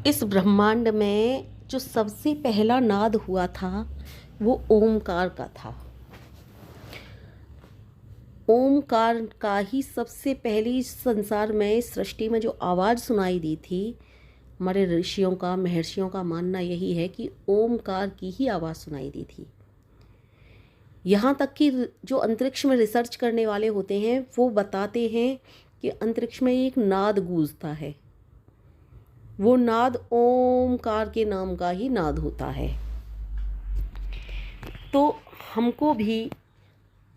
इस ब्रह्मांड में जो सबसे पहला नाद हुआ था वो ओमकार का था। ओमकार का ही सबसे पहली इस संसार में, इस सृष्टि में जो आवाज़ सुनाई दी थी, हमारे ऋषियों का, महर्षियों का मानना यही है कि ओमकार की ही आवाज़ सुनाई दी थी। यहाँ तक कि जो अंतरिक्ष में रिसर्च करने वाले होते हैं वो बताते हैं कि अंतरिक्ष में एक नाद गूंजता है, वो नाद ओमकार के नाम का ही नाद होता है। तो हमको भी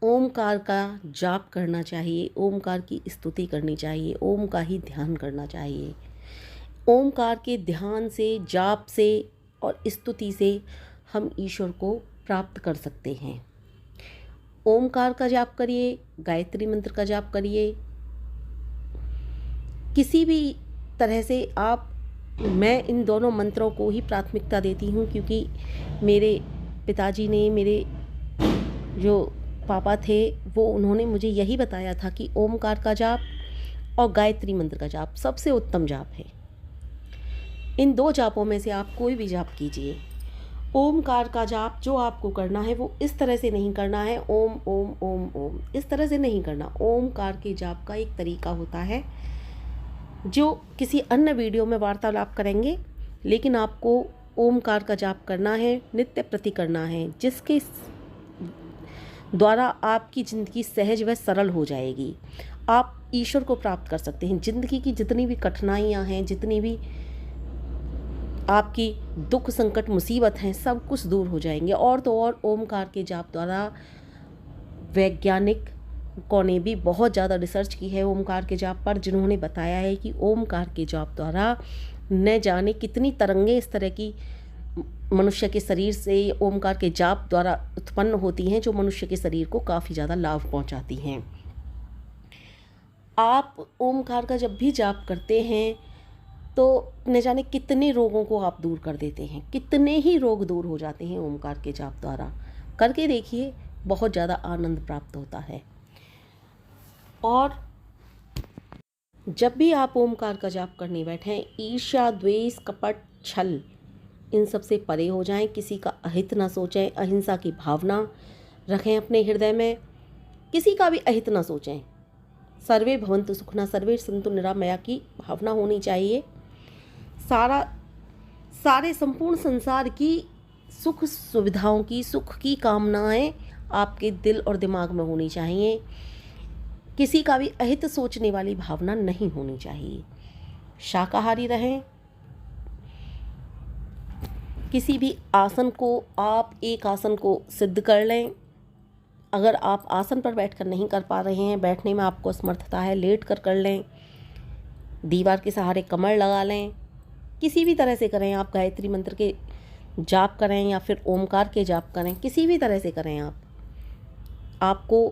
ओमकार का जाप करना चाहिए, ओमकार की स्तुति करनी चाहिए, ओम का ही ध्यान करना चाहिए। ओमकार के ध्यान से, जाप से और स्तुति से हम ईश्वर को प्राप्त कर सकते हैं। ओमकार का जाप करिए, गायत्री मंत्र का जाप करिए, किसी भी तरह से आप। मैं इन दोनों मंत्रों को ही प्राथमिकता देती हूँ क्योंकि मेरे पिताजी ने, मेरे जो पापा थे वो, उन्होंने मुझे यही बताया था कि ओमकार का जाप और गायत्री मंत्र का जाप सबसे उत्तम जाप है। इन दो जापों में से आप कोई भी जाप कीजिए। ओमकार का जाप जो आपको करना है वो इस तरह से नहीं करना है, ओम ओम ओम ओम इस तरह से नहीं करना। ओमकार के जाप का एक तरीका होता है जो किसी अन्य वीडियो में वार्तालाप करेंगे, लेकिन आपको ओमकार का जाप करना है, नित्य प्रति करना है, जिसके द्वारा आपकी ज़िंदगी सहज व सरल हो जाएगी। आप ईश्वर को प्राप्त कर सकते हैं। ज़िंदगी की जितनी भी कठिनाइयाँ हैं, जितनी भी आपकी दुख, संकट, मुसीबत हैं, सब कुछ दूर हो जाएंगे। और तो और ओमकार के जाप द्वारा वैज्ञानिकों ने भी बहुत ज़्यादा रिसर्च की है ओमकार के जाप पर, जिन्होंने बताया है कि ओमकार के जाप द्वारा न जाने कितनी तरंगें इस तरह की मनुष्य के शरीर से ओमकार के जाप द्वारा उत्पन्न होती हैं, जो मनुष्य के शरीर को काफ़ी ज़्यादा लाभ पहुंचाती हैं। आप ओमकार का जब भी जाप करते हैं तो न जाने कितने रोगों को आप दूर कर देते हैं, कितने ही रोग दूर हो जाते हैं ओमकार के जाप द्वारा। करके देखिए, बहुत ज़्यादा आनंद प्राप्त होता है। और जब भी आप ओमकार का जाप करने बैठें, ईर्ष्या, द्वेष, कपट, छल, इन सब से परे हो जाएं। किसी का अहित ना सोचें, अहिंसा की भावना रखें अपने हृदय में, किसी का भी अहित ना सोचें। सर्वे भवन्तु सुखिनः, सर्वे सन्तु निरामया की भावना होनी चाहिए। सारे संपूर्ण संसार की सुख सुविधाओं की, सुख की कामनाएं आपके दिल और दिमाग में होनी चाहिए। किसी का भी अहित सोचने वाली भावना नहीं होनी चाहिए। शाकाहारी रहें। किसी भी आसन को आप एक आसन को सिद्ध कर लें। अगर आप आसन पर बैठकर नहीं कर पा रहे हैं, बैठने में आपको असमर्थता है, लेट कर लें। दीवार के सहारे कमर लगा लें। किसी भी तरह से करें आप, गायत्री मंत्र के जाप करें या फिर ओमकार के जाप करें, किसी भी तरह से करें आप। आपको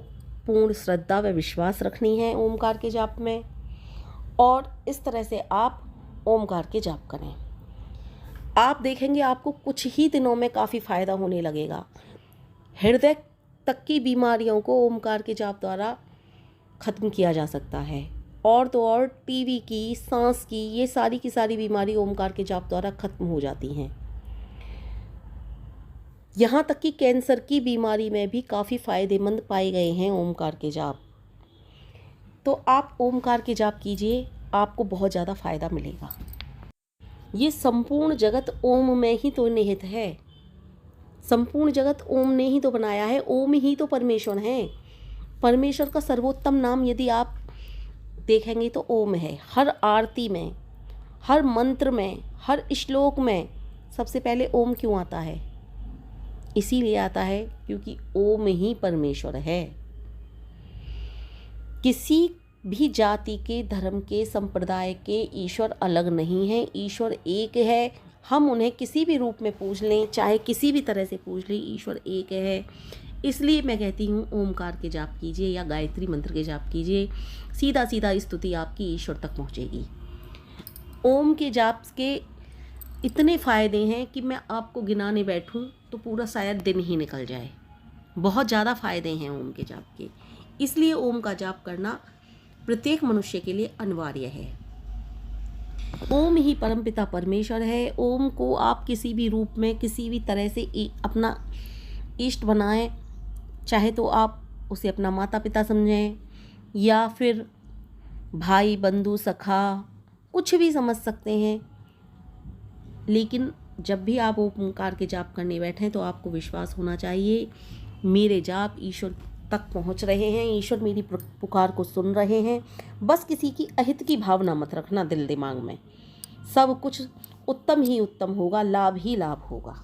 पूर्ण श्रद्धा व विश्वास रखनी है ओमकार के जाप में, और इस तरह से आप ओमकार के जाप करें। आप देखेंगे आपको कुछ ही दिनों में काफ़ी फ़ायदा होने लगेगा। हृदय तक की बीमारियों को ओमकार के जाप द्वारा ख़त्म किया जा सकता है। और तो और टीवी की, सांस की, ये सारी की सारी बीमारी ओमकार के जाप द्वारा ख़त्म हो जाती हैं। यहाँ तक कि कैंसर की बीमारी में भी काफ़ी फ़ायदेमंद पाए गए हैं ओमकार के जाप। तो आप ओमकार के जाप कीजिए, आपको बहुत ज़्यादा फ़ायदा मिलेगा। ये संपूर्ण जगत ओम में ही तो निहित है। संपूर्ण जगत ओम ने ही तो बनाया है। ओम ही तो परमेश्वर है। परमेश्वर का सर्वोत्तम नाम यदि आप देखेंगे तो ओम है। हर आरती में, हर मंत्र में, हर श्लोक में सबसे पहले ओम क्यों आता है? इसीलिए आता है क्योंकि ओम ही परमेश्वर है। किसी भी जाति के, धर्म के, संप्रदाय के ईश्वर अलग नहीं है। ईश्वर एक है। हम उन्हें किसी भी रूप में पूज लें, चाहे किसी भी तरह से पूज लें, ईश्वर एक है। इसलिए मैं कहती हूँ ओमकार के जाप कीजिए या गायत्री मंत्र के जाप कीजिए। सीधा सीधा स्तुति आपकी ईश्वर तक पहुँचेगी। ओम के जाप के इतने फ़ायदे हैं कि मैं आपको गिनाने बैठूं तो पूरा शायद दिन ही निकल जाए। बहुत ज़्यादा फ़ायदे हैं ओम के जाप के। इसलिए ओम का जाप करना प्रत्येक मनुष्य के लिए अनिवार्य है। ओम ही परमपिता परमेश्वर है। ओम को आप किसी भी रूप में किसी भी तरह से अपना इष्ट बनाएं, चाहे तो आप उसे अपना माता पिता समझें या फिर भाई बंधु सखा, कुछ भी समझ सकते हैं। लेकिन जब भी आप ओमकार के जाप करने बैठें तो आपको विश्वास होना चाहिए मेरे जाप ईश्वर तक पहुंच रहे हैं, ईश्वर मेरी पुकार को सुन रहे हैं। बस किसी की अहित की भावना मत रखना दिल दिमाग में, सब कुछ उत्तम ही उत्तम होगा, लाभ ही लाभ होगा।